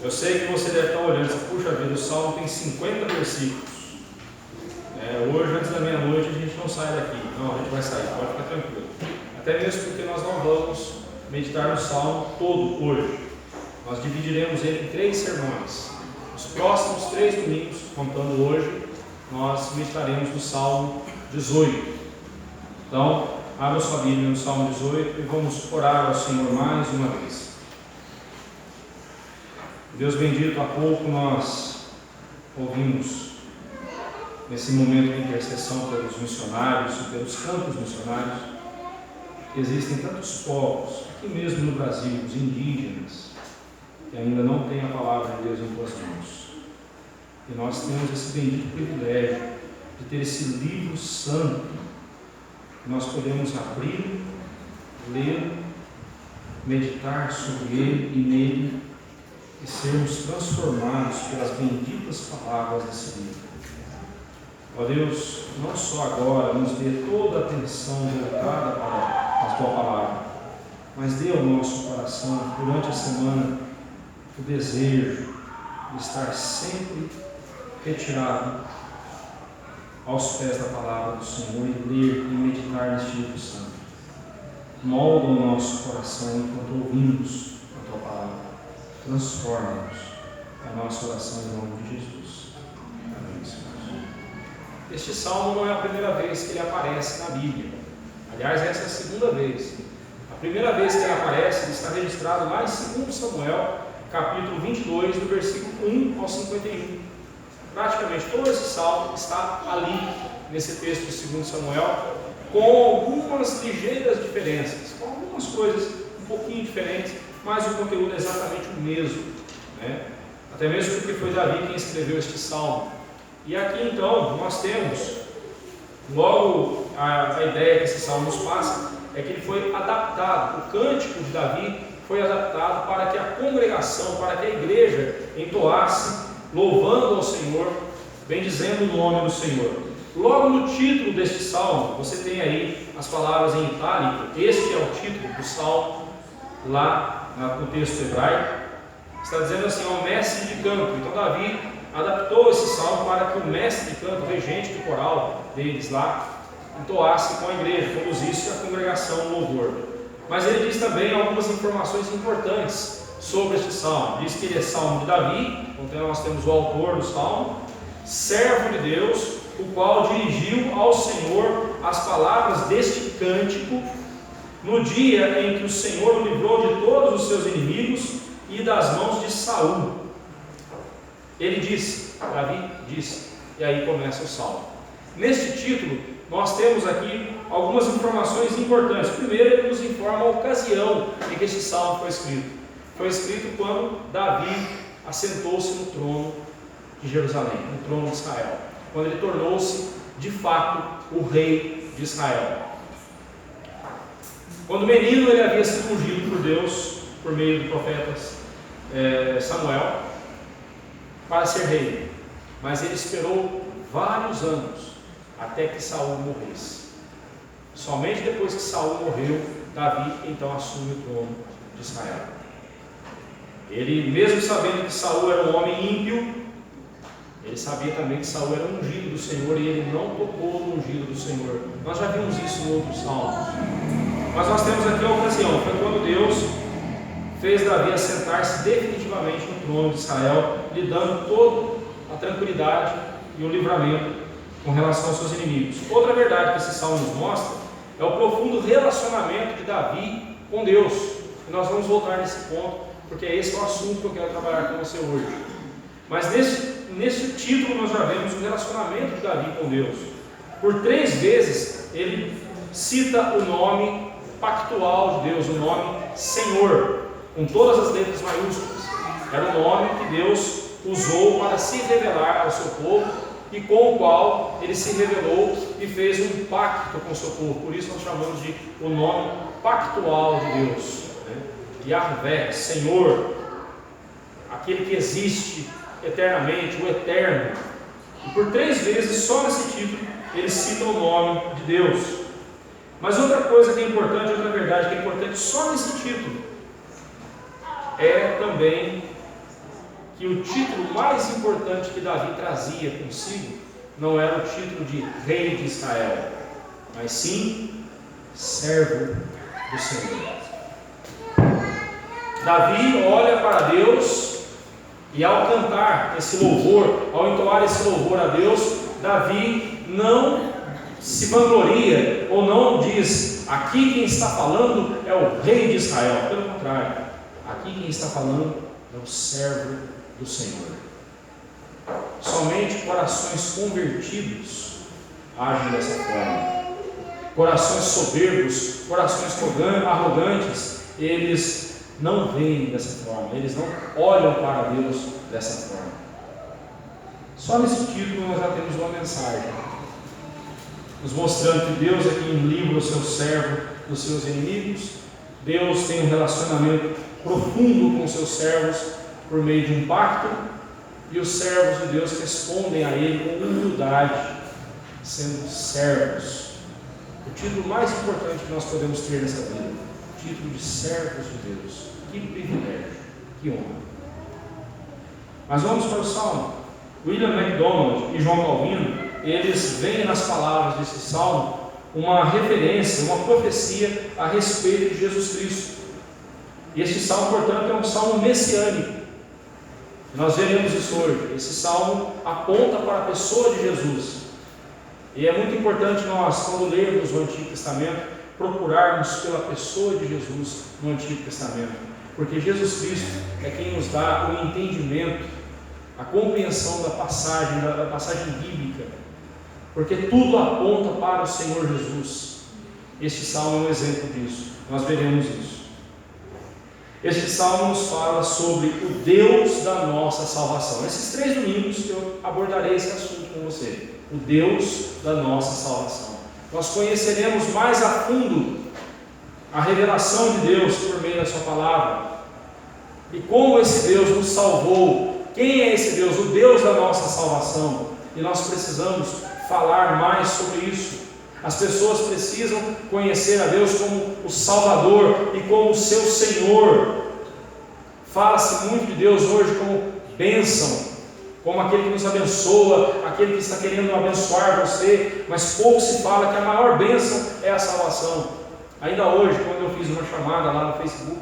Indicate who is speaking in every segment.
Speaker 1: Eu sei que você deve estar olhando, puxa vida, o Salmo tem 50 versículos. Hoje, antes da meia-noite, a gente não sai daqui. Não, a gente vai sair, pode ficar tranquilo. Até mesmo porque nós não vamos meditar no Salmo todo hoje. Nós dividiremos ele em 3 sermões. Os próximos 3 domingos, contando hoje, nós meditaremos no Salmo 18. Então, abra sua Bíblia no Salmo 18 e vamos orar ao Senhor mais uma vez. Deus bendito, há pouco nós ouvimos nesse momento de intercessão pelos missionários e pelos campos missionários, que existem tantos povos, aqui mesmo no Brasil, os indígenas, que ainda não têm a palavra de Deus em suas mãos. E nós temos esse bendito privilégio de ter esse livro santo, que nós podemos abrir, ler, meditar sobre ele e nele, e sermos transformados pelas benditas palavras desse livro. Ó Deus, não só agora nos dê toda a atenção voltada para a Tua palavra, mas dê ao nosso coração, durante a semana, o desejo de estar sempre retirado aos pés da palavra do Senhor e ler e meditar neste livro santo. Molda o nosso coração enquanto ouvimos a Tua palavra. Transforma-nos. É a nossa oração em nome de Jesus. Amém, Senhor. Este salmo não é a primeira vez que ele aparece na Bíblia. Aliás, essa é a segunda vez. A primeira vez que ele aparece, ele está registrado lá em 2 Samuel, capítulo 22, do versículo 1 ao 51. Praticamente todo esse salmo está ali, nesse texto de 2 Samuel, com algumas ligeiras diferenças, com algumas coisas um pouquinho diferentes, mas o conteúdo é exatamente o mesmo, né? Até mesmo porque foi Davi quem escreveu este salmo. E aqui então nós temos logo a ideia que esse salmo nos passa é que ele foi adaptado, o cântico de Davi foi adaptado para que a congregação, para que a igreja entoasse louvando ao Senhor, bendizendo o nome do Senhor. Logo no título deste salmo, você tem aí as palavras em itálico. Este é o título do salmo, lá no texto hebraico. Está dizendo assim, ao mestre de canto. Então Davi adaptou esse salmo para que o mestre de canto, o regente do coral deles lá, entoasse com a igreja, conduzisse a congregação no louvor. Mas ele diz também algumas informações importantes sobre este salmo. Diz que ele é salmo de Davi, então nós temos o autor do salmo, servo de Deus, o qual dirigiu ao Senhor as palavras deste cântico no dia em que o Senhor o livrou de todos os seus inimigos e das mãos de Saul. Ele disse, Davi disse, e aí começa o salmo. Neste título, nós temos aqui algumas informações importantes. Primeiro, ele nos informa a ocasião em que este salmo foi escrito. Foi escrito quando Davi assentou-se no trono de Jerusalém, no trono de Israel, quando ele tornou-se, de fato, o rei de Israel. Quando menino, ele havia sido ungido por Deus, por meio do profeta Samuel, para ser rei, mas ele esperou vários anos até que Saul morresse. Somente depois que Saul morreu, Davi então assume o trono de Israel. Ele, mesmo sabendo que Saul era um homem ímpio, ele sabia também que Saul era ungido do Senhor e ele não tocou no ungido do Senhor. Nós já vimos isso em outros salmos. Mas nós temos aqui a ocasião, foi quando Deus fez Davi assentar-se definitivamente no trono de Israel, lhe dando toda a tranquilidade e o livramento com relação aos seus inimigos. Outra verdade que esse salmo nos mostra é o profundo relacionamento de Davi com Deus. E nós vamos voltar nesse ponto, porque esse é o assunto que eu quero trabalhar com você hoje. Mas nesse título nós já vemos o relacionamento de Davi com Deus. Por 3 vezes ele cita o nome pactual de Deus, o nome Senhor, com todas as letras maiúsculas. Era o nome que Deus usou para se revelar ao seu povo e com o qual ele se revelou e fez um pacto com o seu povo. Por isso nós chamamos de o nome pactual de Deus, né? Yahvé, Senhor, aquele que existe eternamente, o eterno. E por 3 vezes, só nesse título, ele cita o nome de Deus. Mas outra coisa que é importante, outra verdade que é importante só nesse título, é também que o título mais importante que Davi trazia consigo não era o título de rei de Israel, mas sim servo do Senhor. Davi olha para Deus e ao cantar esse louvor, ao entoar esse louvor a Deus, Davi não se vangloria ou não diz: aqui quem está falando é o rei de Israel. Pelo contrário, aqui quem está falando é o servo do Senhor. Somente corações convertidos agem dessa forma. Corações soberbos, corações arrogantes, eles não veem dessa forma, eles não olham para Deus dessa forma. Só nesse título nós já temos uma mensagem, nos mostrando que Deus é quem livra o seu servo dos seus inimigos. Deus tem um relacionamento profundo com os seus servos por meio de um pacto, e os servos de Deus respondem a Ele com humildade, sendo servos. O título mais importante que nós podemos ter nessa vida, o título de servos de Deus. Que privilégio, que honra. Mas vamos para o Salmo. William MacDonald e João Calvino, eles veem nas palavras desse Salmo uma referência, uma profecia a respeito de Jesus Cristo. E este Salmo, portanto, é um Salmo messiânico. Nós veremos isso hoje. Esse Salmo aponta para a pessoa de Jesus. E é muito importante nós, quando lermos o Antigo Testamento, procurarmos pela pessoa de Jesus no Antigo Testamento. Porque Jesus Cristo é quem nos dá o entendimento, a compreensão da passagem bíblica. Porque tudo aponta para o Senhor Jesus. Este Salmo é um exemplo disso. Nós veremos isso. Este Salmo nos fala sobre o Deus da nossa salvação. Esses 3 domingos que eu abordarei esse assunto com você. O Deus da nossa salvação. Nós conheceremos mais a fundo a revelação de Deus por meio da sua palavra. E como esse Deus nos salvou. Quem é esse Deus? O Deus da nossa salvação. E nós precisamos falar mais sobre isso. As pessoas precisam conhecer a Deus como o Salvador e como o seu Senhor. Fala-se muito de Deus hoje como bênção, como aquele que nos abençoa, aquele que está querendo abençoar você, mas pouco se fala que a maior bênção é a salvação. Ainda hoje, quando eu fiz uma chamada lá no Facebook,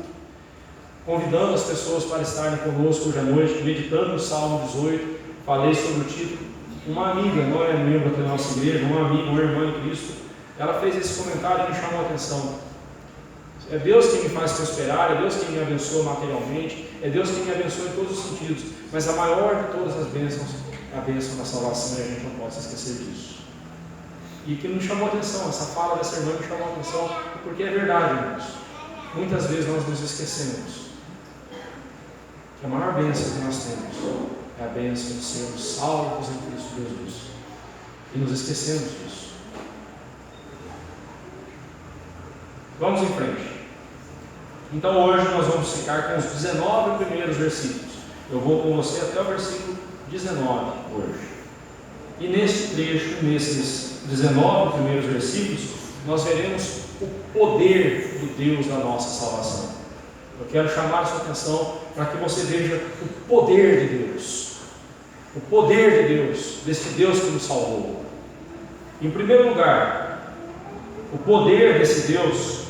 Speaker 1: convidando as pessoas para estarem conosco hoje à noite, meditando no Salmo 18, falei sobre o título. Uma amiga, não é membro da nossa igreja, uma amiga, uma irmã em Cristo, ela fez esse comentário e me chamou a atenção. É Deus quem me faz prosperar, é Deus quem me abençoa materialmente, é Deus quem me abençoa em todos os sentidos, mas a maior de todas as bênçãos é a bênção da salvação, e a gente não pode esquecer disso. E que me chamou a atenção, essa fala dessa irmã me chamou a atenção, porque é verdade, irmãos. Muitas vezes nós nos esquecemos que a maior bênção que nós temos é a bênção de sermos salvos em Cristo Jesus. E nos esquecemos disso. Vamos em frente. Então hoje nós vamos ficar com os 19 primeiros versículos. Eu vou com você até o versículo 19 hoje. E nesse trecho, nesses 19 primeiros versículos, nós veremos o poder do Deus da nossa salvação. Eu quero chamar a sua atenção para que você veja o poder de Deus. O poder de Deus, desse Deus que nos salvou. Em primeiro lugar, o poder desse Deus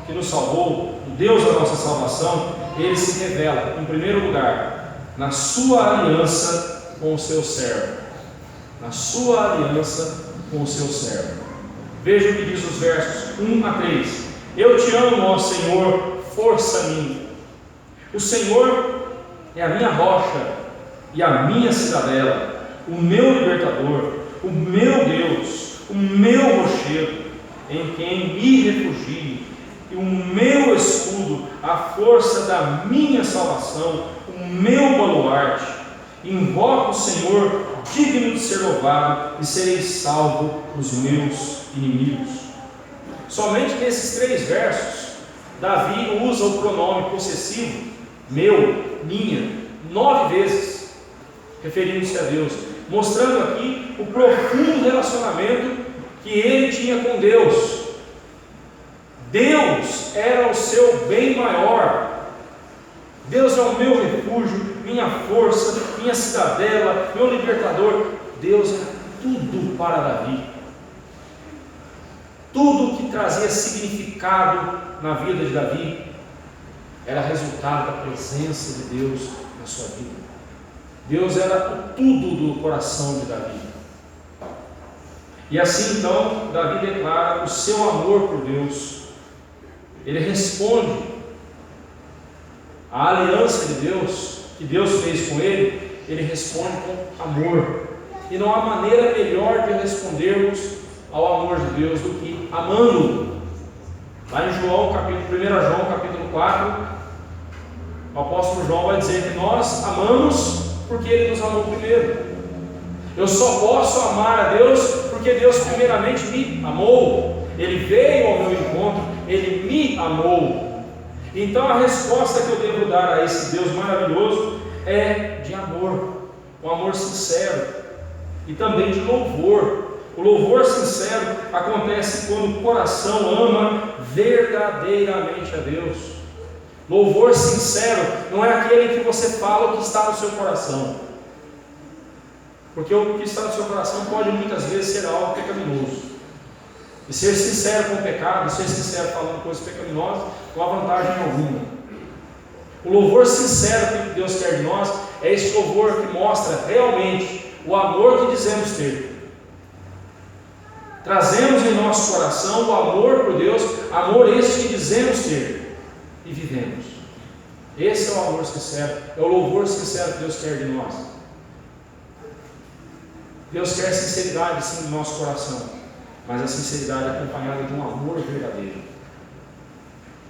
Speaker 1: que nos salvou, o Deus da nossa salvação, ele se revela, em primeiro lugar, na sua aliança com o seu servo. Na sua aliança com o seu servo. Veja o que diz os versos 1 a 3. Eu te amo, ó Senhor, força minha. O Senhor é a minha rocha e a minha cidadela, o meu libertador, o meu Deus, o meu rochedo, em quem me refugio, e o meu escudo, a força da minha salvação, o meu baluarte. Invoco o Senhor, digno de ser louvado, e serei salvo dos meus inimigos. Somente nesses 3 versos, Davi usa o pronome possessivo, meu, minha, 9 vezes, referindo-se a Deus, mostrando aqui o profundo relacionamento que ele tinha com Deus. Deus era o seu bem maior. Deus é o meu refúgio, minha minha força, minha cidadela, meu libertador. Deus era tudo para Davi. Tudo que trazia significado na vida de Davi era resultado da presença de Deus na sua vida. Deus era o tudo do coração de Davi. E assim então, Davi declara o seu amor por Deus. Ele responde à aliança de Deus, que Deus fez com ele, ele responde com amor. E não há maneira melhor de respondermos ao amor de Deus do que amando. Lá em João, 1 João capítulo 4, o apóstolo João vai dizer que nós amamos porque Ele nos amou primeiro. Eu só posso amar a Deus porque Deus primeiramente me amou. Ele veio ao meu encontro, Ele me amou. Então a resposta que eu devo dar a esse Deus maravilhoso é de amor, um amor sincero e também de louvor. O louvor sincero acontece quando o coração ama verdadeiramente a Deus. Louvor sincero não é aquele que você fala o que está no seu coração, porque o que está no seu coração pode muitas vezes ser algo pecaminoso. E ser sincero com o pecado, ser sincero falando coisas pecaminosas, não há vantagem alguma. O louvor sincero que Deus quer de nós é esse louvor que mostra realmente o amor que dizemos ter. Trazemos em nosso coração o amor por Deus, amor esse que dizemos ter e vivemos. Esse é o amor sincero, é o louvor sincero que Deus quer de nós. Deus quer sinceridade sim no nosso coração, mas a sinceridade é acompanhada de um amor verdadeiro.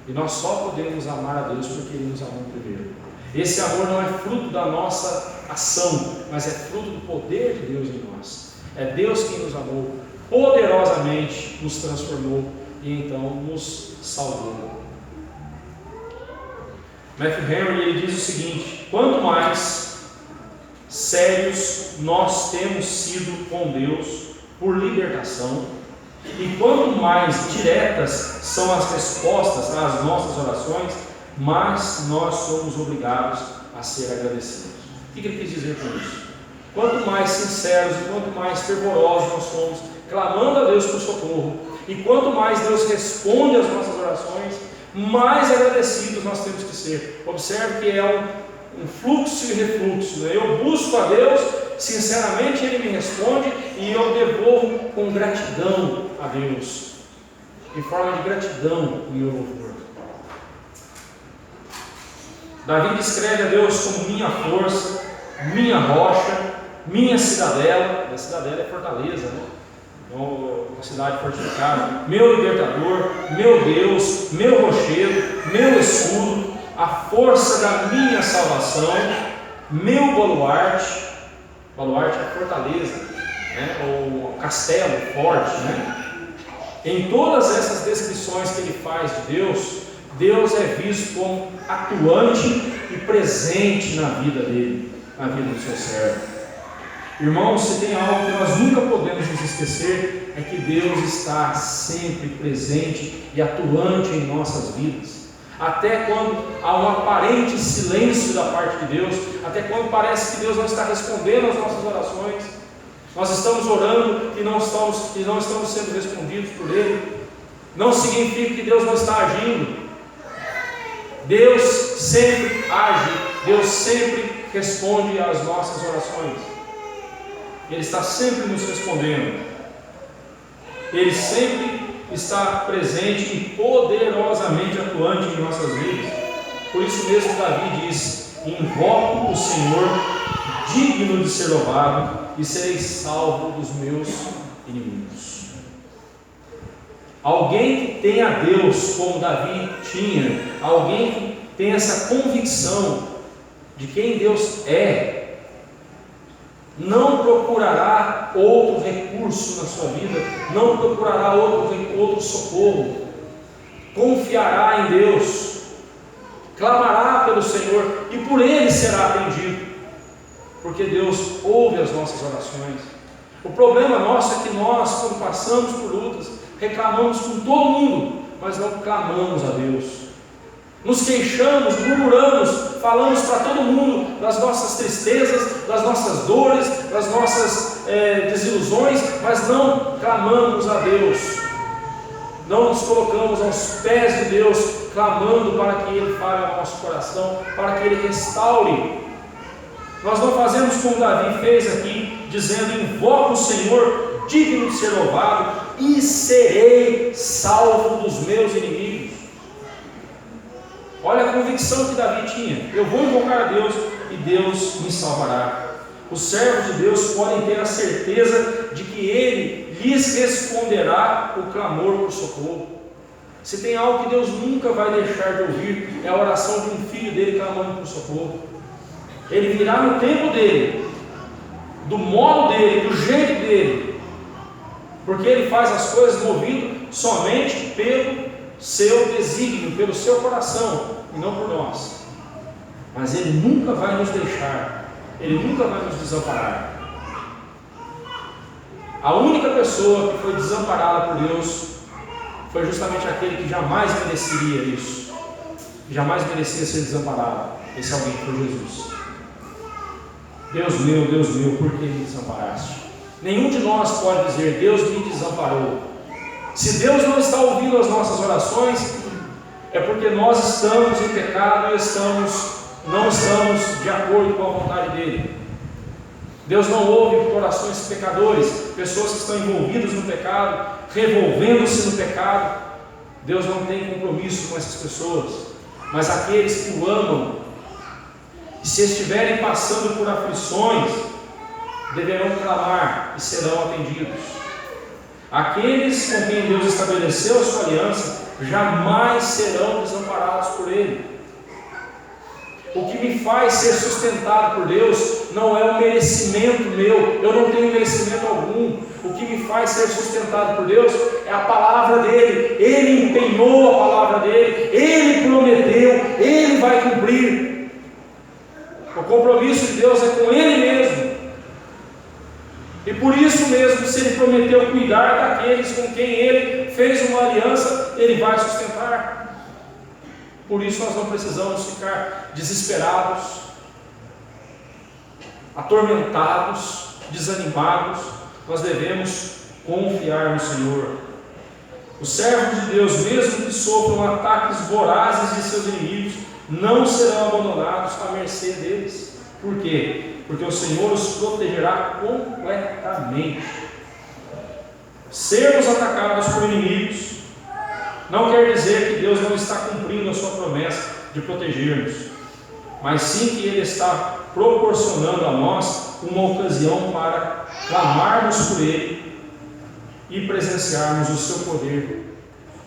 Speaker 1: E nós só podemos amar a Deus porque Ele nos amou primeiro. Esse amor não é fruto da nossa ação, mas é fruto do poder de Deus em nós. É Deus quem nos amou, poderosamente nos transformou e então nos salvou. Matthew Henry ele diz o seguinte: quanto mais sérios nós temos sido com Deus por libertação, e quanto mais diretas são as respostas às nossas orações, mais nós somos obrigados a ser agradecidos. O que ele quis dizer com isso? Quanto mais sinceros e quanto mais fervorosos nós somos, clamando a Deus por socorro, e quanto mais Deus responde às nossas orações, mais agradecidos nós temos que ser. Observe que é um fluxo e refluxo, né? Eu busco a Deus, sinceramente Ele me responde e eu devolvo com gratidão a Deus, em forma de gratidão o meu louvor. Davi descreve a Deus como minha força, minha rocha, minha cidadela. A cidadela é fortaleza, né? Uma cidade fortificada. Meu libertador, meu Deus, meu rochedo, meu escudo, a força da minha salvação, meu baluarte. Baluarte é fortaleza, né? Ou castelo forte, né? Em todas essas descrições que ele faz de Deus, Deus é visto como atuante e presente na vida dele, na vida do seu servo. Irmãos, se tem algo que nós nunca podemos nos esquecer, é que Deus está sempre presente e atuante em nossas vidas. Até quando há um aparente silêncio da parte de Deus, até quando parece que Deus não está respondendo às nossas orações, nós estamos orando e não estamos sendo respondidos por Ele, não significa que Deus não está agindo. Deus sempre age, Deus sempre responde às nossas orações. Ele está sempre nos respondendo. Ele sempre está presente e poderosamente atuante em nossas vidas. Por isso mesmo Davi diz: invoco o Senhor, digno de ser louvado, e serei salvo dos meus inimigos. Alguém que tem a Deus como Davi tinha, alguém que tem essa convicção de quem Deus é, não procurará outro recurso na sua vida, não procurará outro socorro, confiará em Deus, clamará pelo Senhor e por Ele será atendido, porque Deus ouve as nossas orações. O problema nosso é que nós, quando passamos por lutas, reclamamos com todo mundo, mas não clamamos a Deus. nos queixamos, murmuramos, falamos para todo mundo das nossas tristezas, das nossas dores, das nossas desilusões, mas não clamamos a Deus, não nos colocamos aos pés de Deus, clamando para que Ele fale ao nosso coração, para que Ele restaure. Nós não fazemos como Davi fez aqui, dizendo: invoco o Senhor, digno de ser louvado, e serei salvo dos meus inimigos. Olha a convicção que Davi tinha: eu vou invocar a Deus e Deus me salvará. Os servos de Deus podem ter a certeza de que Ele lhes responderá o clamor por socorro. Se tem algo que Deus nunca vai deixar de ouvir, é a oração de um filho dele clamando por socorro. Ele virá no tempo dele, do modo dele, do jeito dele, porque Ele faz as coisas movido somente pelo seu desígnio, pelo seu coração, e não por nós. Mas Ele nunca vai nos deixar, Ele nunca vai nos desamparar. A única pessoa que foi desamparada por Deus foi justamente aquele que jamais mereceria isso, que jamais merecia ser desamparado. Esse alguém foi Jesus. Deus meu, por que me desamparaste? Nenhum de nós pode dizer: Deus me desamparou. Se Deus não está ouvindo as nossas orações, é porque nós estamos em pecado e não estamos de acordo com a vontade dEle. Deus não ouve corações pecadores, pessoas que estão envolvidas no pecado, revolvendo-se no pecado. Deus não tem compromisso com essas pessoas, mas aqueles que o amam, e se estiverem passando por aflições, deverão clamar e serão atendidos. Aqueles com quem Deus estabeleceu a sua aliança jamais serão desamparados por Ele. O que me faz ser sustentado por Deus não é um merecimento meu, eu não tenho merecimento algum. O que me faz ser sustentado por Deus é a palavra dEle. Ele empenhou a palavra dEle, Ele prometeu, Ele vai cumprir. O compromisso de Deus é com Ele mesmo. E por isso mesmo, se Ele prometeu cuidar daqueles com quem Ele fez uma aliança, Ele vai sustentar. Por isso nós não precisamos ficar desesperados, atormentados, desanimados. Nós devemos confiar no Senhor. Os servos de Deus, mesmo que sofram ataques vorazes de seus inimigos, não serão abandonados à mercê deles. Por quê? Porque o Senhor os protegerá completamente. Sermos atacados por inimigos não quer dizer que Deus não está cumprindo a sua promessa de proteger-nos, mas sim que Ele está proporcionando a nós uma ocasião para clamarmos por Ele e presenciarmos o seu poder,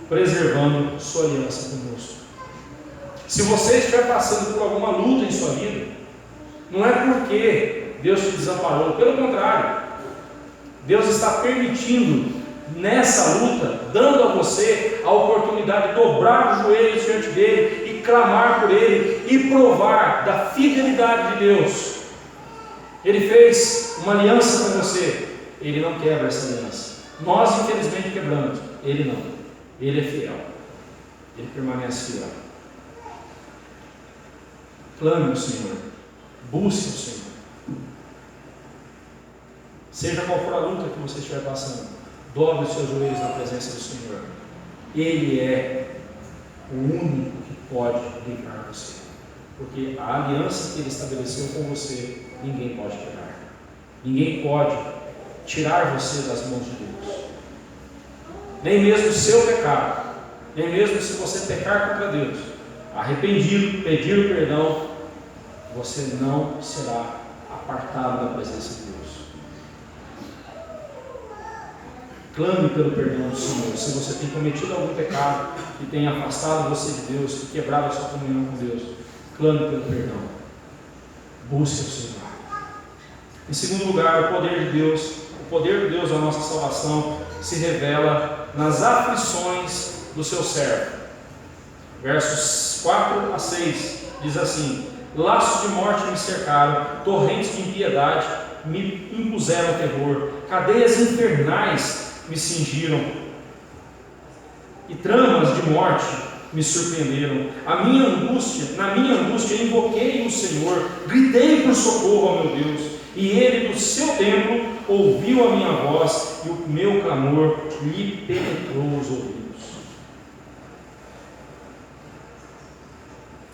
Speaker 1: preservando sua aliança conosco. Se você estiver passando por alguma luta em sua vida, não é porque Deus te desamparou, pelo contrário, Deus está permitindo nessa luta, dando a você a oportunidade de dobrar os joelhos diante dele e clamar por ele e provar da fidelidade de Deus. Ele fez uma aliança com você, Ele não quebra essa aliança. Nós infelizmente quebramos, Ele não. Ele é fiel, Ele permanece fiel. Clame ao Senhor, busque o Senhor. Seja qual for a luta que você estiver passando, dobre os seus joelhos na presença do Senhor. Ele é o único que pode livrar você, porque a aliança que Ele estabeleceu com você, ninguém pode quebrar. Ninguém pode tirar você das mãos de Deus. Nem mesmo o seu pecado, nem mesmo se você pecar contra Deus, arrependido, pedir o perdão, você não será apartado da presença de Deus. Clame pelo perdão do Senhor. Se você tem cometido algum pecado que tenha afastado você de Deus, que quebrado a sua comunhão com Deus, clame pelo perdão. Busque o Senhor. Em segundo lugar, o poder de Deus da nossa salvação se revela nas aflições do seu servo. Versos 4 a 6 diz assim: laços de morte me cercaram, torrentes de impiedade me impuseram terror, cadeias infernais me cingiram, e tramas de morte me surpreenderam. Na minha angústia, invoquei o Senhor, gritei por socorro ao meu Deus, e Ele do seu templo ouviu a minha voz, e o meu clamor lhe penetrou os ouvidos.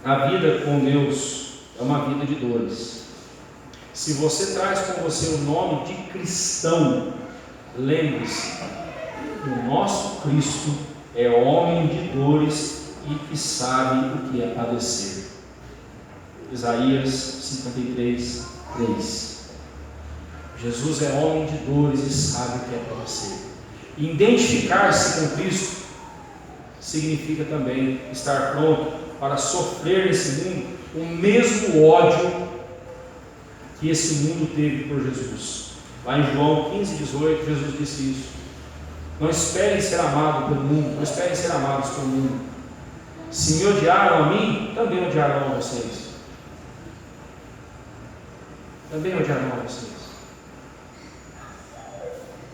Speaker 1: A vida com Deus é uma vida de dores. Se você traz com você o nome de cristão, lembre-se, o nosso Cristo é homem de dores e que sabe o que é padecer. Isaías 53, 3. Jesus é homem de dores e sabe o que é padecer. Identificar-se com Cristo significa também estar pronto para sofrer nesse mundo o mesmo ódio que esse mundo teve por Jesus. Lá em João 15, 18, Jesus disse isso. Não esperem ser amados pelo mundo, não esperem ser amados pelo mundo. Se me odiaram a mim, também odiarão a vocês. Também odiarão a vocês.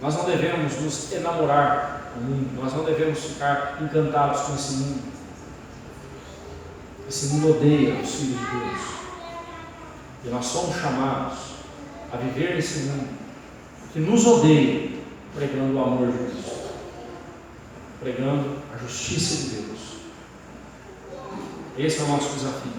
Speaker 1: Nós não devemos nos enamorar do mundo, nós não devemos ficar encantados com esse mundo. Esse mundo odeia os filhos de Deus. E nós somos chamados a viver nesse mundo que nos odeia, pregando o amor de Cristo, pregando a justiça de Deus. Esse é o nosso desafio.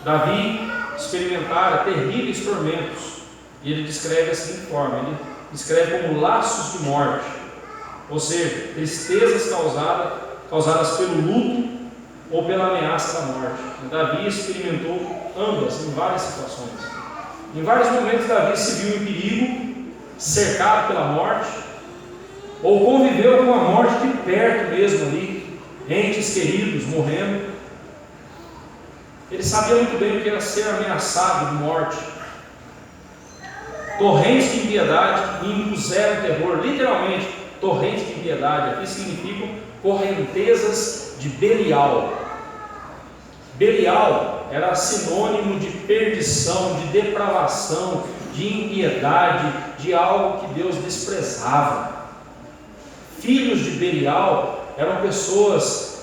Speaker 1: Davi experimentara terríveis tormentos, e ele descreve da seguinte forma: ele descreve como laços de morte, ou seja, tristezas causadas pelo luto ou pela ameaça da morte. Davi experimentou ambas em várias situações. Em vários momentos Davi se viu em perigo, cercado pela morte, ou conviveu com a morte de perto mesmo ali, entes queridos morrendo. Ele sabia muito bem o que era ser ameaçado de morte. Torrentes de impiedade me impuseram terror. Literalmente, torrentes de impiedade aqui significam correntezas de Belial. Belial era sinônimo de perdição, de depravação, de impiedade, de algo que Deus desprezava. Filhos de Belial eram pessoas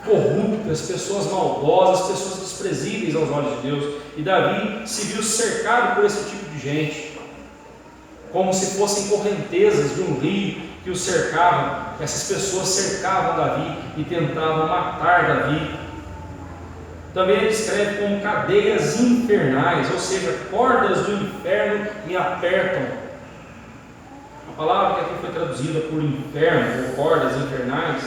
Speaker 1: corruptas, pessoas maldosas, pessoas desprezíveis aos olhos de Deus. E Davi se viu cercado por esse tipo de gente, como se fossem correntezas de um rio que o cercavam. Essas pessoas cercavam Davi e tentavam matar Davi. Também ele descreve como cadeias infernais, ou seja, cordas do inferno me apertam. A palavra que aqui foi traduzida por inferno, ou cordas infernais,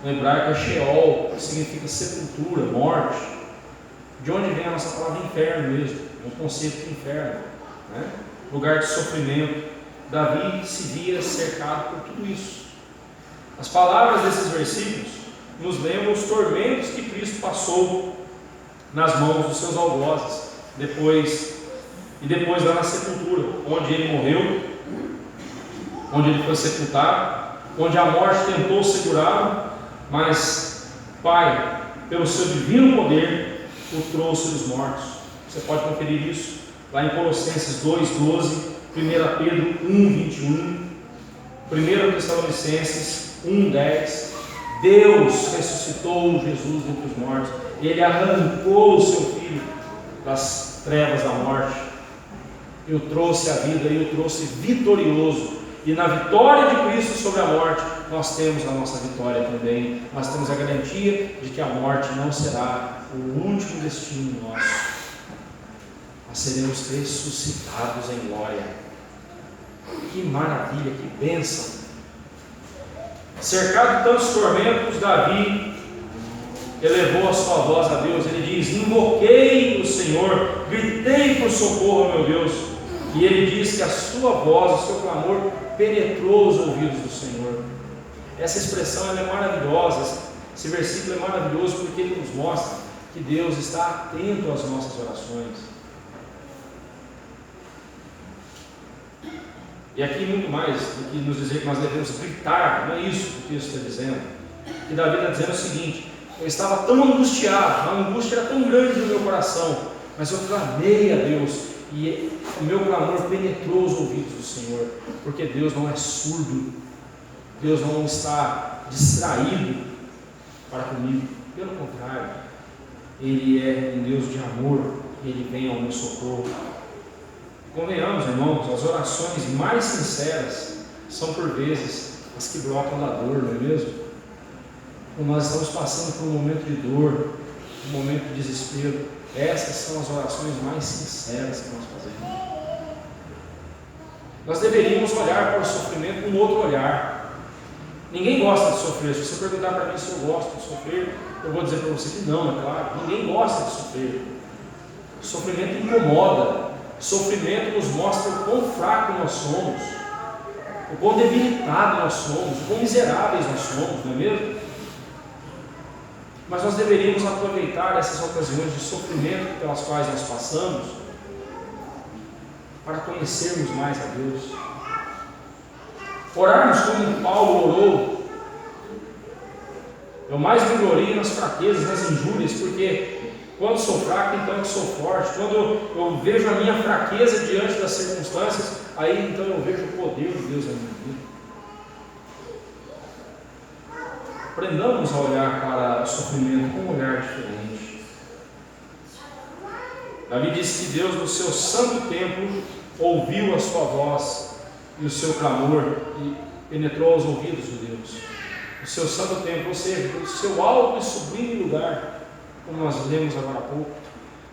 Speaker 1: no hebraico é Sheol, que significa sepultura, morte. De onde vem a nossa palavra inferno mesmo? É um conceito de inferno, né? Lugar de sofrimento. Davi se via cercado por tudo isso. As palavras desses versículos nos lembram os tormentos que Cristo passou nas mãos dos seus algozes, depois lá na sepultura, onde ele morreu, onde ele foi sepultado, onde a morte tentou segurá-lo, mas Pai, pelo seu divino poder, o trouxe dos mortos. Você pode conferir isso lá em Colossenses 2:12, 1 Pedro 1:21, 1 Tessalonicenses 1:10. Deus ressuscitou Jesus dentre os mortos. Ele arrancou o seu filho das trevas da morte e o trouxe à vida, e o trouxe vitorioso. E na vitória de Cristo sobre a morte, nós temos a nossa vitória também. Nós temos a garantia de que a morte não será o último destino nosso. Nós seremos ressuscitados em glória. Que maravilha, que bênção! Cercado de tantos tormentos, Davi elevou a sua voz a Deus. Ele diz: invoquei o Senhor, gritei por socorro ao meu Deus. E ele diz que a sua voz, o seu clamor penetrou os ouvidos do Senhor. Essa expressão ela é maravilhosa. Esse versículo é maravilhoso porque ele nos mostra que Deus está atento às nossas orações. E aqui muito mais do que nos dizer que nós devemos gritar, não é isso que o texto está dizendo. Que Davi está dizendo o seguinte: eu estava tão angustiado, a angústia era tão grande no meu coração, mas eu clamei a Deus, e o meu clamor penetrou os ouvidos do Senhor, porque Deus não é surdo, Deus não está distraído, para comigo. Pelo contrário, Ele é um Deus de amor, Ele vem ao meu socorro. Convenhamos, irmãos, as orações mais sinceras são por vezes as que brotam da dor, não é mesmo? Quando nós estamos passando por um momento de dor, um momento de desespero, essas são as orações mais sinceras que nós fazemos. Nós deveríamos olhar para o sofrimento com um outro olhar. Ninguém gosta de sofrer. Se você perguntar para mim se eu gosto de sofrer, eu vou dizer para você que não, é claro. Ninguém gosta de sofrer. O sofrimento incomoda. O sofrimento nos mostra o quão fraco nós somos, o quão debilitado nós somos, o quão miseráveis nós somos, não é mesmo? Mas nós deveríamos aproveitar essas ocasiões de sofrimento pelas quais nós passamos para conhecermos mais a Deus. Orarmos como Paulo orou. Eu mais me glorio nas fraquezas, nas injúrias, porque quando sou fraco, então eu sou forte. Quando eu vejo a minha fraqueza diante das circunstâncias, aí então eu vejo o poder de Deus na minha vida. Aprendamos a olhar para o sofrimento com um olhar diferente. Davi disse que Deus, no seu santo templo, ouviu a sua voz e o seu clamor e penetrou aos ouvidos de Deus. O seu santo templo, ou seja, o seu alto e sublime lugar, como nós lemos agora há pouco.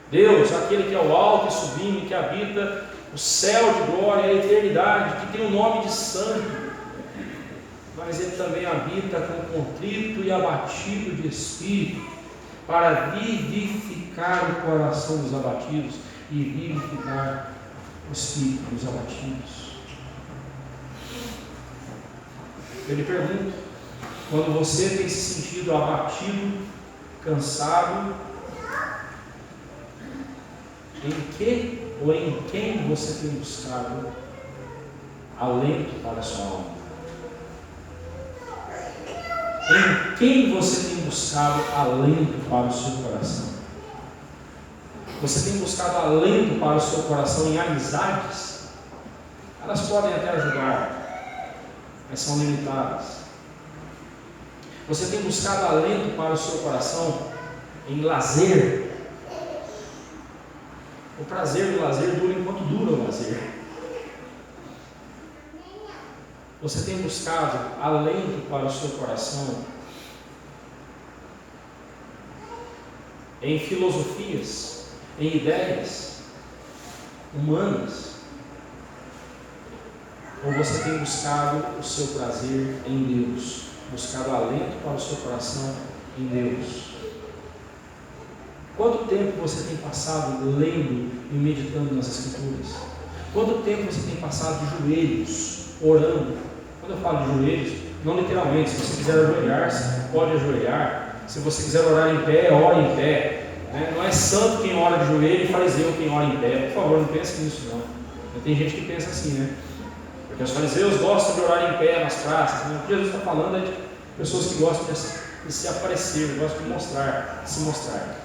Speaker 1: Deus, aquele que é o alto e sublime, que habita o céu de glória e a eternidade, que tem o nome de santo, mas Ele também habita com contrito e abatido de espírito, para vivificar o coração dos abatidos e vivificar o espírito dos abatidos. Eu lhe pergunto, quando você tem se sentido abatido, cansado, em que ou em quem você tem buscado alento para a sua alma? Em quem você tem buscado alento para o seu coração? Você tem buscado alento para o seu coração em amizades? Elas podem até ajudar, mas são limitadas. Você tem buscado alento para o seu coração em lazer? O prazer do lazer dura enquanto dura o lazer. Você tem buscado alento para o seu coração em filosofias, em ideias humanas? Ou você tem buscado o seu prazer em Deus, buscado alento para o seu coração em Deus? Quanto tempo você tem passado lendo e meditando nas Escrituras? Quanto tempo você tem passado de joelhos, orando? Quando eu falo de joelhos, não literalmente. Se você quiser ajoelhar, pode ajoelhar. Se você quiser orar em pé, ore em pé. Não é santo quem ora de joelho e fariseu quem ora em pé. Por favor, não pense nisso não. Tem gente que pensa assim, né? Porque os fariseus gostam de orar em pé nas praças. O que Jesus está falando é de pessoas que gostam de se aparecer, gostam de mostrar, de se mostrar.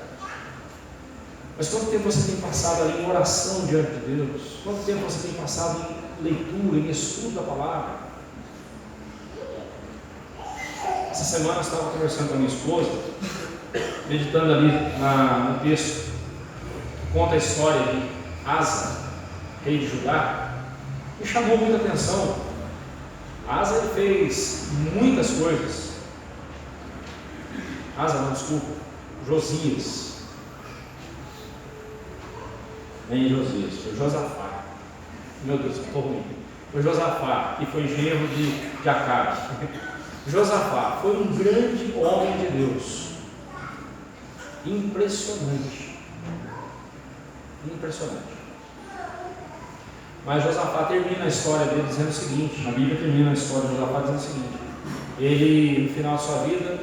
Speaker 1: Mas quanto tempo você tem passado ali em oração diante de Deus? Quanto tempo você tem passado em leitura, em estudo da palavra? Essa semana eu estava conversando com a minha esposa, meditando ali no texto que conta a história de Asa, rei de Judá. Me chamou muita atenção. Asa, ele fez muitas coisas. Josias. Nem Josias, foi Josafá. Meu Deus, eu estou ruim. Foi Josafá, que foi genro de Acabe. Josafá foi um grande homem de Deus. Impressionante. Impressionante. Mas Josafá termina a história dele dizendo o seguinte, a Bíblia termina a história de Josafá dizendo o seguinte: ele, no final de sua vida,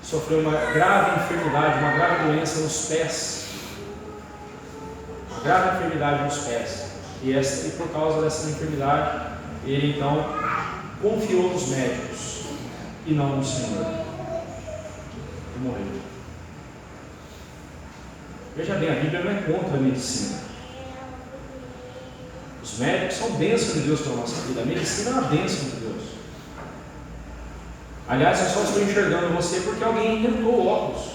Speaker 1: sofreu uma grave enfermidade, uma grave doença nos pés. Uma grave enfermidade nos pés. E por causa dessa enfermidade, ele então confiou nos médicos e não no Senhor. E morreu. Veja bem, a Bíblia não é contra a medicina. Os médicos são bênção de Deus para a nossa vida. A medicina é uma bênção de Deus. Aliás, eu só estou enxergando você porque alguém inventou o óculos.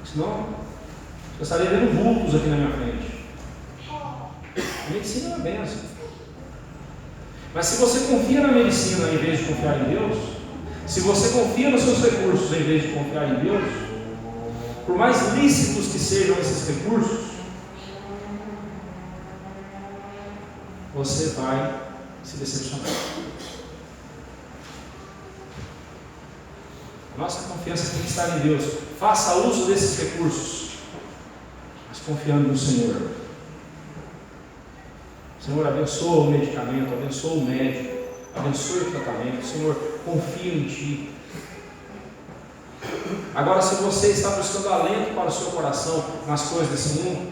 Speaker 1: Senão, eu estaria vendo vultos aqui na minha frente. A medicina é uma benção. Mas se você confia na medicina em vez de confiar em Deus, se você confia nos seus recursos em vez de confiar em Deus, por mais lícitos que sejam esses recursos, você vai se decepcionar. A nossa confiança tem que estar em Deus. Faça uso desses recursos, mas confiando no Senhor. Senhor, abençoa o medicamento, abençoa o médico, abençoe o tratamento. Senhor, confio em Ti. Agora, se você está buscando alento para o seu coração nas coisas desse mundo,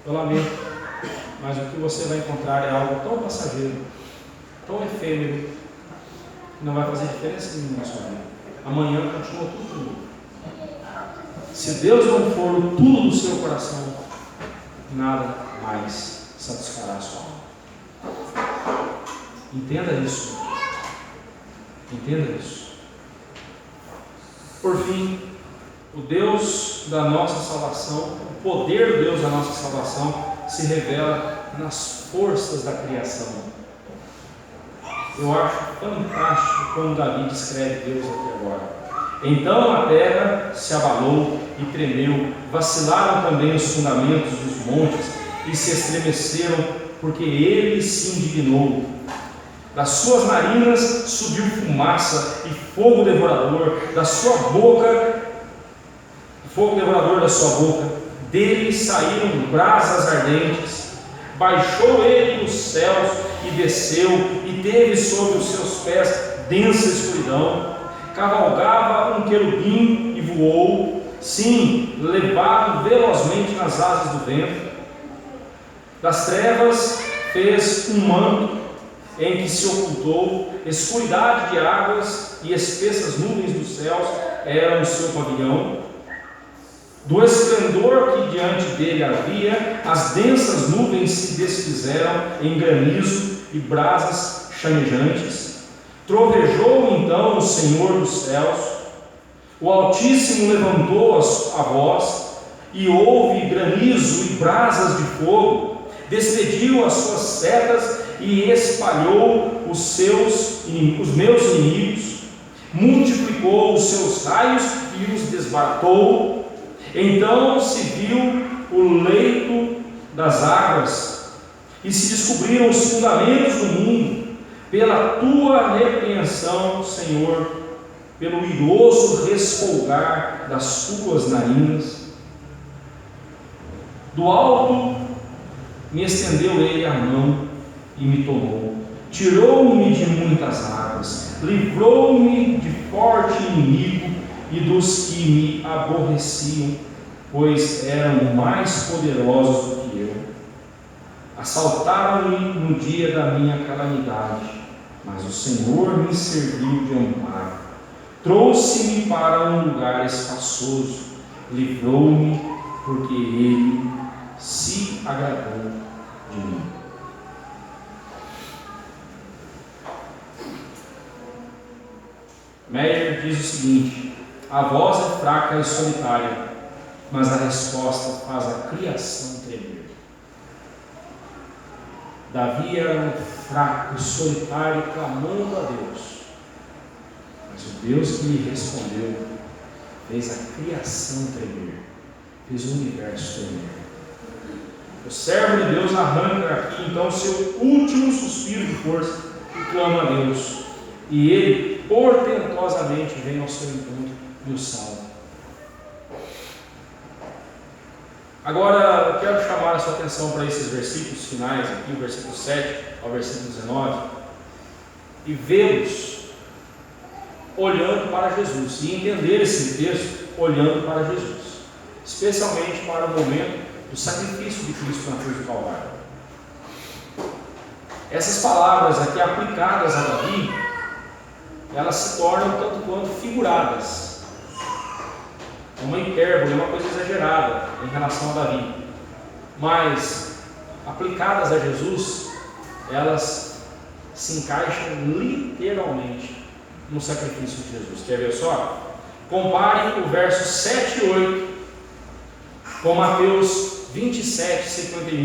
Speaker 1: eu lamento, mas o que você vai encontrar é algo tão passageiro, tão efêmero, que não vai fazer diferença nenhuma na sua vida. Amanhã continua tudo comigo. Se Deus não for o tudo do seu coração, nada mais satisfará a sua alma. Entenda isso. Entenda isso. Por fim, o Deus da nossa salvação, o poder do Deus da nossa salvação se revela nas forças da criação. Eu acho fantástico como Davi descreve Deus aqui agora. Então a terra se abalou e tremeu, vacilaram também os fundamentos dos montes e se estremeceram, porque ele se indignou. Das suas narinas subiu fumaça e fogo devorador da sua boca, fogo devorador da sua boca, dele saíram brasas ardentes. Baixou ele dos céus e desceu, e teve sobre os seus pés densa escuridão. Cavalgava um querubim e voou, sim, levado velozmente nas asas do vento. Das trevas fez um manto em que se ocultou, escuridade de águas e espessas nuvens dos céus eram o seu pavilhão. Do esplendor que diante dele havia, as densas nuvens se desfizeram em granizo e brasas chamejantes. Trovejou então o Senhor dos céus, o Altíssimo levantou a voz, e houve granizo e brasas de fogo, despediu as suas setas e espalhou os meus inimigos, multiplicou os seus raios e os desbaratou. Então se viu o leito das águas e se descobriram os fundamentos do mundo, pela tua repreensão, Senhor, pelo iroso resfolgar das tuas narinas. Do alto me estendeu ele a mão e me tomou, tirou-me de muitas águas, livrou-me de forte inimigo e dos que me aborreciam, pois eram mais poderosos do que eu. Assaltaram-me no dia da minha calamidade, mas o Senhor me serviu de amparo. Trouxe-me para um lugar espaçoso, livrou-me, porque Ele se agradou de mim. Meyer diz o seguinte: a voz é fraca e solitária, mas a resposta faz a criação tremer. Davi era um fraco e solitário, clamando a Deus, mas o Deus que lhe respondeu fez a criação tremer, fez o universo tremer. O servo de Deus arranca aqui então seu último suspiro de força e clama a Deus, e ele portentosamente vem ao seu encontro e o salva. Agora eu quero chamar a sua atenção para esses versículos finais aqui, o versículo 7 ao versículo 19, e vê-los olhando para Jesus, e entender esse texto olhando para Jesus, especialmente para o momento do sacrifício de Cristo na cruz do Calvário. Essas palavras aqui aplicadas a Davi, elas se tornam tanto quanto figuradas. É uma hipérbole, é uma coisa exagerada em relação a Davi, mas aplicadas a Jesus, elas se encaixam literalmente no sacrifício de Jesus. Quer ver só? Compare o verso 7 e 8 com Mateus 27, 51.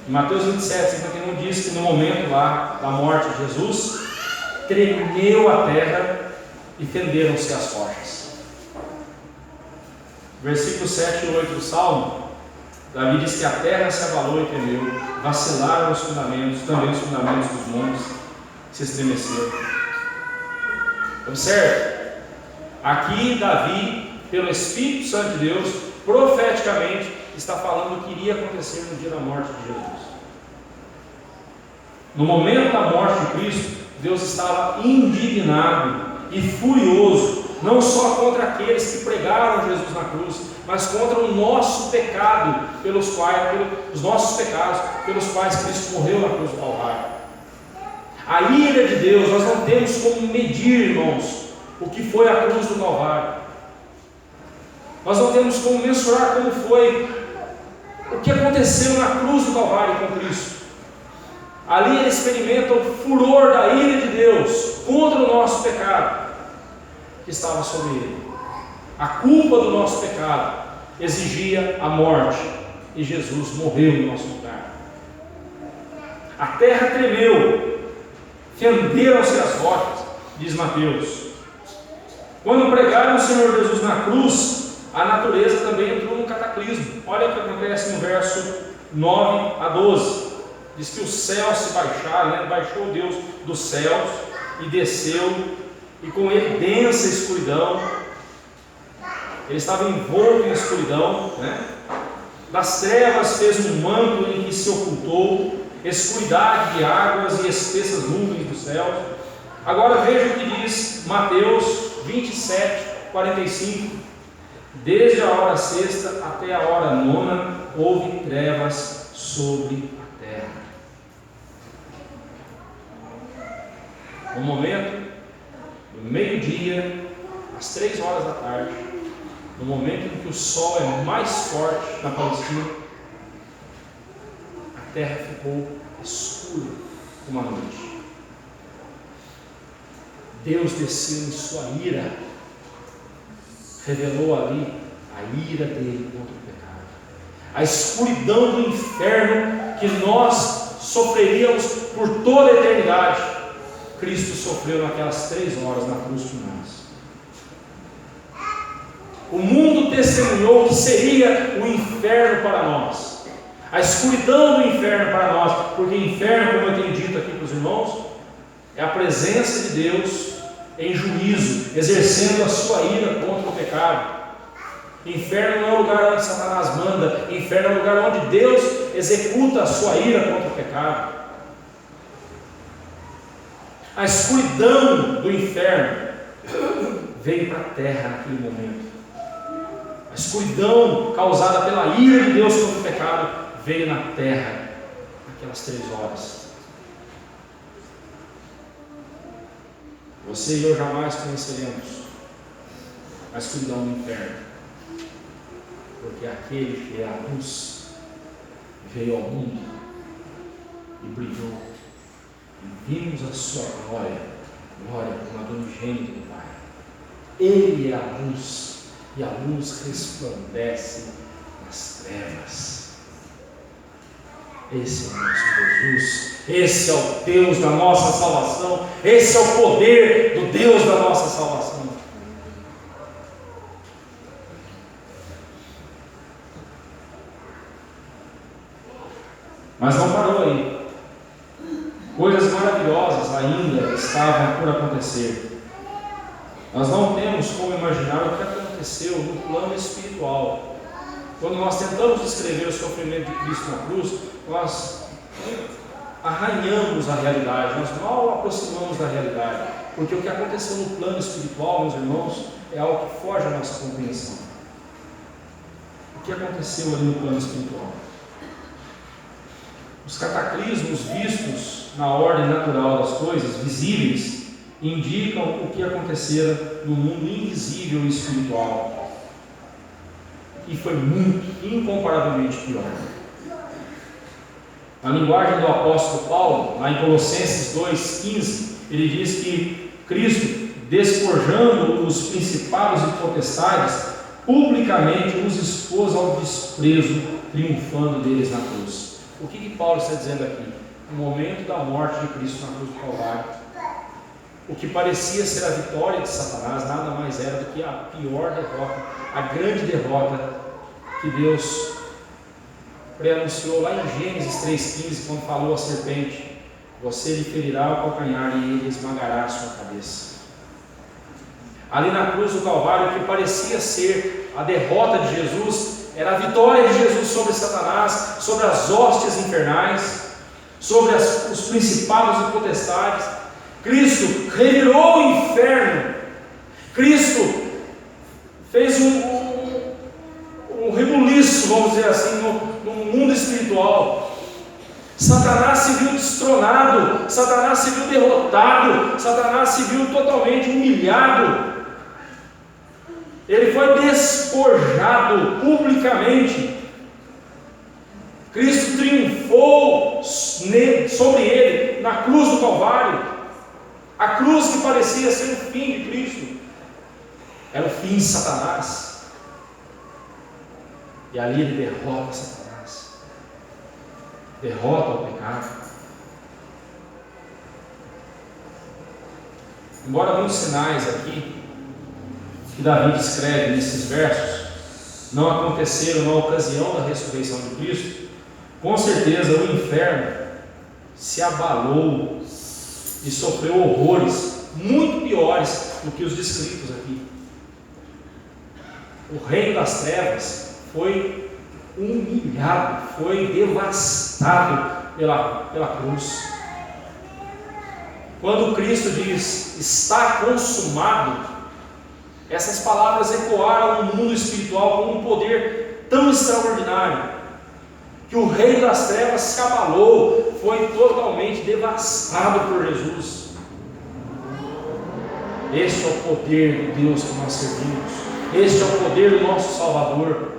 Speaker 1: Em Mateus 27, 51 diz que no momento lá da morte de Jesus, tremeu a terra e fenderam-se as rochas. Versículos 7 e 8 do Salmo, Davi diz que a terra se abalou e tremeu, vacilaram os fundamentos, também os fundamentos dos montes se estremeceram. Observe, aqui Davi, pelo Espírito Santo de Deus, profeticamente está falando o que iria acontecer no dia da morte de Jesus. No momento da morte de Cristo, Deus estava indignado e furioso, não só contra aqueles que pregaram Jesus na cruz, mas contra o nosso pecado, os nossos pecados, pelos quais Cristo morreu na cruz do Calvário. A ira de Deus, nós não temos como medir, irmãos, o que foi a cruz do Calvário. Nós não temos como mensurar como foi o que aconteceu na cruz do Calvário com Cristo. Ali ele experimenta o furor da ira de Deus contra o nosso pecado que estava sobre ele. A culpa do nosso pecado exigia a morte e Jesus morreu no nosso lugar. A terra tremeu, fenderam-se as rochas, diz Mateus. Quando pregaram o Senhor Jesus na cruz, a natureza também entrou no cataclismo. Olha o que acontece no verso 9 a 12. Diz que os céus se baixaram, né? Baixou Deus dos céus e desceu, e com ele densa escuridão. Ele estava envolto em escuridão, né? Das trevas fez um manto em que se ocultou, escuridade de águas e espessas nuvens dos céus. Agora veja o que diz Mateus 27, 45. Desde a hora sexta até a hora nona houve trevas sobre a terra. No momento, no meio-dia, às 3 horas da tarde, no momento em que o sol é mais forte na Palestina, a terra ficou escura como a noite. Deus desceu em sua ira, revelou ali a ira dele contra o pecado, a escuridão do inferno que nós sofreríamos por toda a eternidade. Cristo sofreu naquelas 3 horas na cruz por nós. O mundo testemunhou que seria o inferno para nós, a escuridão do inferno para nós, porque inferno, como eu tenho dito aqui para os irmãos, é a presença de Deus em juízo, exercendo a sua ira contra o pecado. Inferno não é o lugar onde Satanás manda, inferno é o lugar onde Deus executa a sua ira contra o pecado. A escuridão do inferno veio para a terra naquele momento. A escuridão causada pela ira de Deus contra o pecado veio na terra naquelas 3 horas. Você e eu jamais conheceremos a escuridão do inferno, porque aquele que é a luz veio ao mundo e brilhou, e vimos a sua glória como a do unigênito do Pai. Ele é a luz, e a luz resplandece nas trevas. Esse é o nosso Jesus, esse é o Deus da nossa salvação, esse é o poder do Deus da nossa salvação. Mas não parou aí. Coisas maravilhosas ainda estavam por acontecer. Nós não temos como imaginar o que aconteceu no plano espiritual. Quando nós tentamos descrever o sofrimento de Cristo na cruz, nós arranhamos a realidade, nós mal aproximamos da realidade, porque o que aconteceu no plano espiritual, meus irmãos, é algo que foge à nossa compreensão. O que aconteceu ali no plano espiritual? Os cataclismos vistos na ordem natural das coisas, visíveis, indicam o que acontecera no mundo invisível e espiritual, e foi muito, incomparavelmente pior. Na linguagem do apóstolo Paulo, lá em Colossenses 2,15, ele diz que Cristo, despojando os principados e potestades, publicamente os expôs ao desprezo, triunfando deles na cruz. O que Paulo está dizendo aqui? No momento da morte de Cristo na cruz do Calvário, o que parecia ser a vitória de Satanás nada mais era do que a pior derrota, a grande derrota que Deus preanunciou lá em Gênesis 3,15, quando falou à serpente: você lhe ferirá o calcanhar e ele esmagará a sua cabeça. Ali na cruz do Calvário, o que parecia ser a derrota de Jesus era a vitória de Jesus sobre Satanás, sobre as hostes infernais, sobre os principados e potestades. Cristo revirou o inferno. Cristo fez um rebuliço, vamos dizer assim, no mundo espiritual. Satanás se viu destronado, Satanás se viu derrotado, Satanás se viu totalmente humilhado. Ele foi despojado publicamente. Cristo triunfou sobre ele na cruz do Calvário. A cruz que parecia ser o fim de Cristo era o fim de Satanás. E ali ele derrota Satanás, derrota o pecado. Embora muitos sinais aqui que Davi descreve nesses versos não aconteceram na ocasião da ressurreição de Cristo, com certeza o inferno se abalou e sofreu horrores muito piores do que os descritos aqui. O reino das trevas foi humilhado, foi devastado pela cruz. Quando Cristo diz: está consumado, essas palavras ecoaram no mundo espiritual com um poder tão extraordinário, que o reino das trevas se abalou, foi totalmente devastado por Jesus. Este é o poder de Deus que nós servimos, este é o poder do nosso Salvador.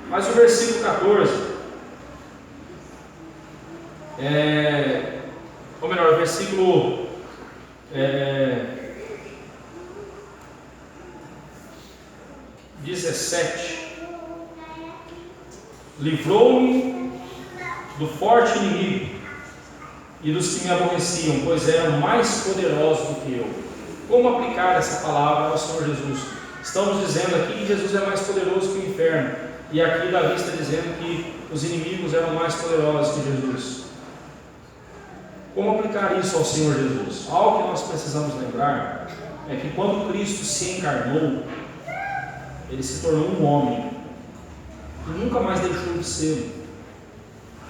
Speaker 1: Mas o versículo 14, ou melhor, o versículo 17: livrou-me do forte inimigo e dos que me aborreciam, pois eram mais poderosos do que eu. Como aplicar essa palavra ao Senhor Jesus? Estamos dizendo aqui que Jesus é mais poderoso que o inferno, e aqui Davi está dizendo que os inimigos eram mais poderosos que Jesus. Como aplicar isso ao Senhor Jesus? Algo que nós precisamos lembrar é que quando Cristo se encarnou, ele se tornou um homem e nunca mais deixou de ser.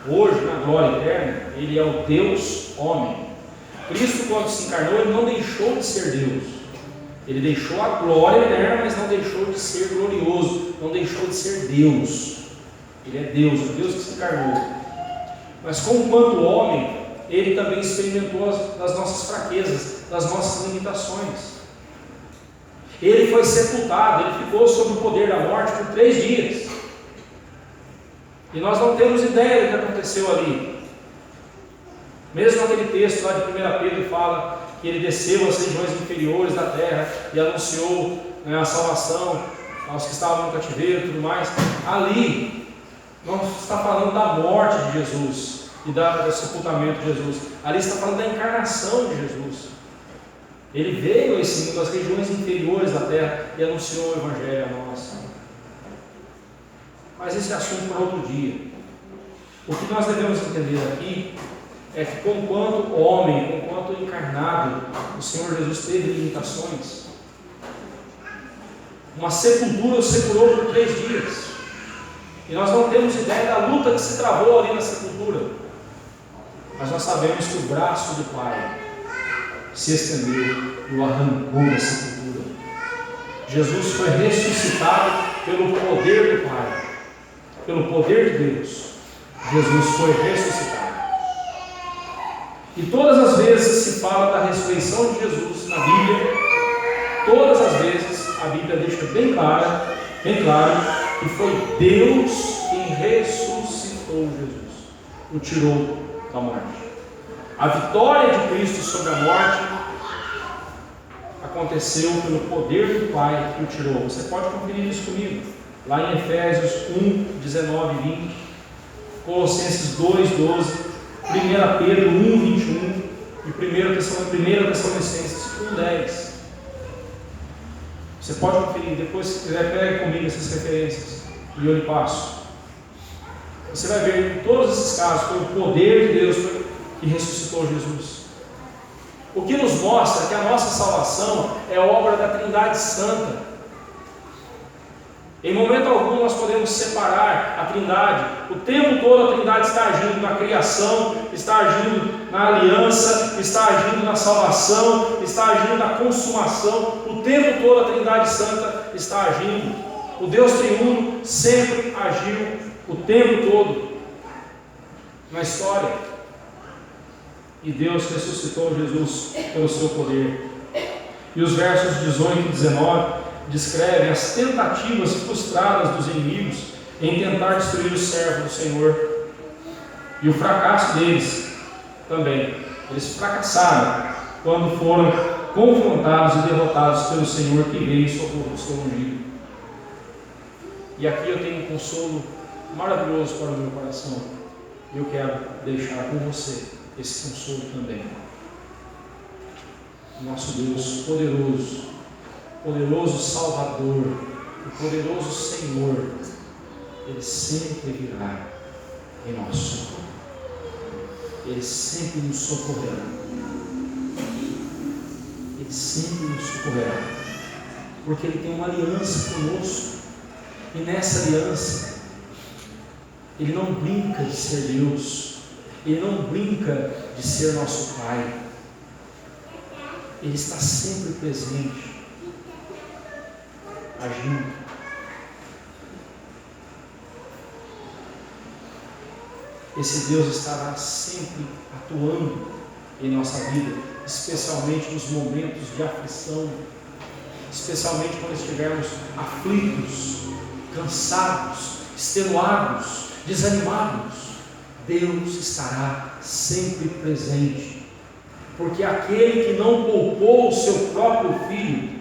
Speaker 1: Hoje, na glória eterna, ele é o Deus homem. Cristo, quando se encarnou, ele não deixou de ser Deus. Ele deixou a glória eterna, mas não deixou de ser glorioso, não deixou de ser Deus. Ele é Deus, o Deus que se encarnou. Mas como quanto homem, ele também experimentou das nossas fraquezas, das nossas limitações. Ele foi sepultado, ele ficou sob o poder da morte por 3 dias. E nós não temos ideia do que aconteceu ali. Mesmo aquele texto lá de 1 Pedro fala que ele desceu às regiões inferiores da terra e anunciou a salvação aos que estavam no cativeiro e tudo mais. Ali não está falando da morte de Jesus e do sepultamento de Jesus. Ali está falando da encarnação de Jesus. Ele veio a esse mundo, às regiões inferiores da terra, e anunciou o Evangelho a nós. Mas esse é assunto para outro dia. O que nós devemos entender aqui é que, conquanto homem, conquanto encarnado, o Senhor Jesus teve limitações. Uma sepultura o segurou por 3 dias. E nós não temos ideia da luta que se travou ali na sepultura. Mas nós sabemos que o braço do Pai se estendeu e o arrancou da sepultura. Jesus foi ressuscitado pelo poder do Pai, pelo poder de Deus. Jesus foi ressuscitado. E todas as vezes que se fala da ressurreição de Jesus na Bíblia, todas as vezes a Bíblia deixa bem claro que foi Deus quem ressuscitou Jesus, o tirou da morte. A vitória de Cristo sobre a morte aconteceu pelo poder do Pai que o tirou. Você pode conferir isso comigo, lá em Efésios 1, 19 e 20, Colossenses 2, 12, 1 Pedro 1, 21 e 1 Tessalonicenses 1, 10. Você pode conferir, depois se quiser pegue comigo essas referências e eu lhe passo. Você vai ver que em todos esses casos foi o poder de Deus que ressuscitou Jesus. O que nos mostra que a nossa salvação é obra da Trindade Santa. Em momento algum nós podemos separar a Trindade. O tempo todo a Trindade está agindo na criação, está agindo na aliança, está agindo na salvação, está agindo na consumação. O tempo todo a Trindade Santa está agindo. O Deus triuno sempre agiu o tempo todo na história. E Deus ressuscitou Jesus pelo seu poder. E os versos 18 e 19 descrevem as tentativas frustradas dos inimigos em tentar destruir o servo do Senhor. E o fracasso deles também. Eles fracassaram quando foram confrontados e derrotados pelo Senhor que veio em socorro do seu ungido. E aqui eu tenho um consolo maravilhoso para o meu coração. E eu quero deixar com você esse consolo também. Nosso Deus poderoso, poderoso Salvador, o poderoso Senhor, Ele sempre virá em nosso socorro. Ele sempre nos socorrerá. Ele sempre nos socorrerá. Porque Ele tem uma aliança conosco. E nessa aliança, Ele não brinca de ser Deus. Ele não brinca de ser nosso Pai. Ele está sempre presente, agindo. Esse Deus estará sempre atuando em nossa vida, especialmente nos momentos de aflição, especialmente quando estivermos aflitos, cansados, extenuados, desanimados. Deus estará sempre presente, porque aquele que não poupou o seu próprio Filho,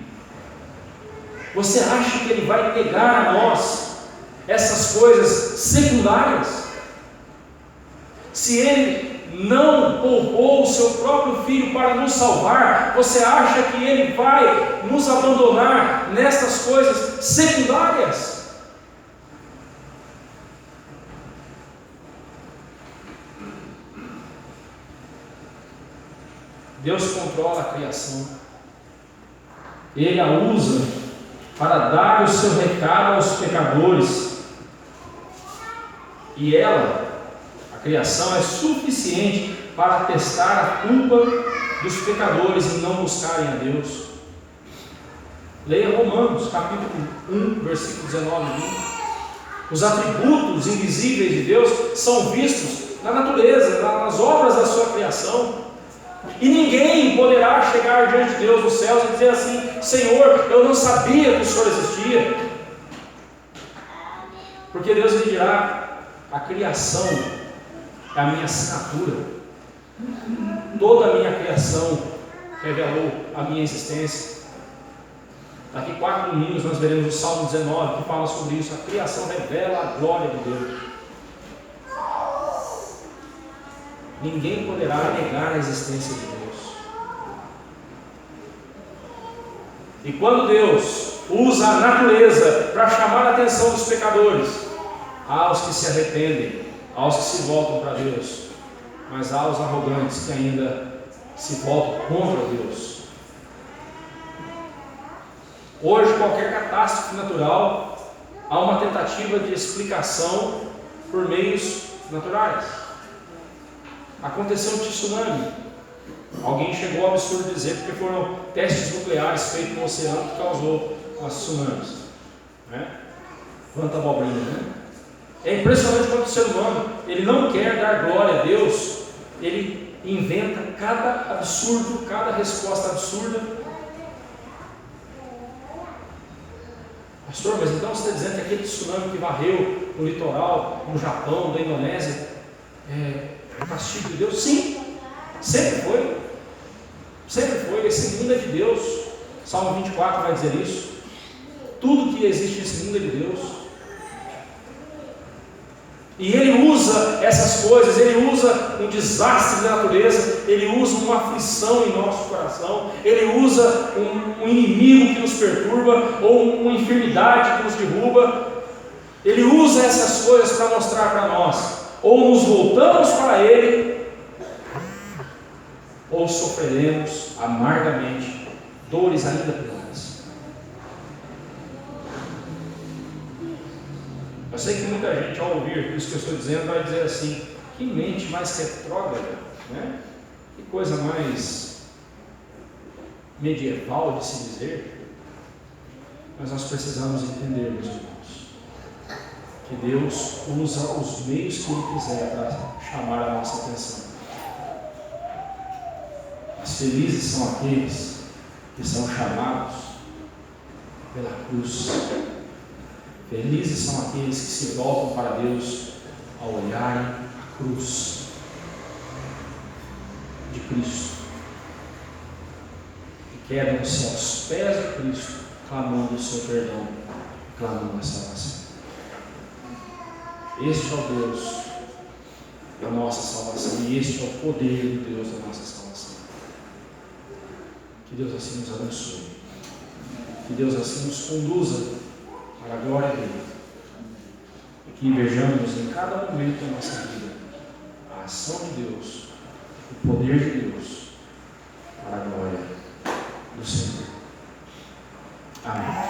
Speaker 1: você acha que Ele vai negar a nós essas coisas secundárias? Se Ele não poupou o seu próprio Filho para nos salvar, você acha que Ele vai nos abandonar nessas coisas secundárias? Deus controla a criação. Ele a usa para dar o seu recado aos pecadores. E ela, a criação, é suficiente para atestar a culpa dos pecadores em não buscarem a Deus. Leia Romanos, capítulo 1, versículo 19 e 20. Os atributos invisíveis de Deus são vistos na natureza, nas obras da sua criação. E ninguém poderá chegar diante de Deus nos céus e dizer assim: Senhor, eu não sabia que o Senhor existia. Porque Deus lhe dirá: a criação é a minha assinatura. Toda a minha criação revelou a minha existência. Daqui 4 domingos nós veremos o Salmo 19 que fala sobre isso. A criação revela a glória de Deus. Ninguém poderá negar a existência de Deus. E quando Deus usa a natureza para chamar a atenção dos pecadores, há os que se arrependem, há os que se voltam para Deus, mas há os arrogantes que ainda se voltam contra Deus. Hoje, qualquer catástrofe natural, há uma tentativa de explicação por meios naturais. Aconteceu um tsunami. Alguém chegou ao absurdo de dizer porque foram testes nucleares feitos no oceano que causou as tsunamis. Quanta abobrinha, né? É impressionante quanto o ser humano, ele não quer dar glória a Deus, ele inventa cada absurdo, cada resposta absurda. Pastor, mas então você está dizendo que aquele tsunami que varreu no litoral, no Japão, na Indonésia, é o castigo de Deus? Sim. Sempre foi. Sempre foi. Esse mundo é de Deus. Salmo 24 vai dizer isso. Tudo que existe nesse mundo é de Deus. E Ele usa essas coisas, Ele usa um desastre da natureza, Ele usa uma aflição em nosso coração, Ele usa um inimigo que nos perturba, ou uma enfermidade que nos derruba. Ele usa essas coisas para mostrar para nós: ou nos voltamos para Ele, ou sofreremos amargamente dores ainda piores. Eu sei que muita gente, ao ouvir isso que eu estou dizendo, vai dizer assim: que mente mais retrógrada, né? Que coisa mais medieval de se dizer. Mas nós precisamos entender, meus irmãos, que Deus usa os meios que Ele quiser para chamar a nossa atenção. Mas felizes são aqueles que são chamados pela cruz. Felizes são aqueles que se voltam para Deus ao olharem a cruz de Cristo, que quedam-se aos pés de Cristo, clamando o seu perdão, clamando a salvação. Este é o Deus da nossa salvação, e este é o poder de Deus da nossa salvação. Que Deus assim nos abençoe, que Deus assim nos conduza para a glória dele, e que vejamos em cada momento da nossa vida a ação de Deus, o poder de Deus, para a glória do Senhor. Amém.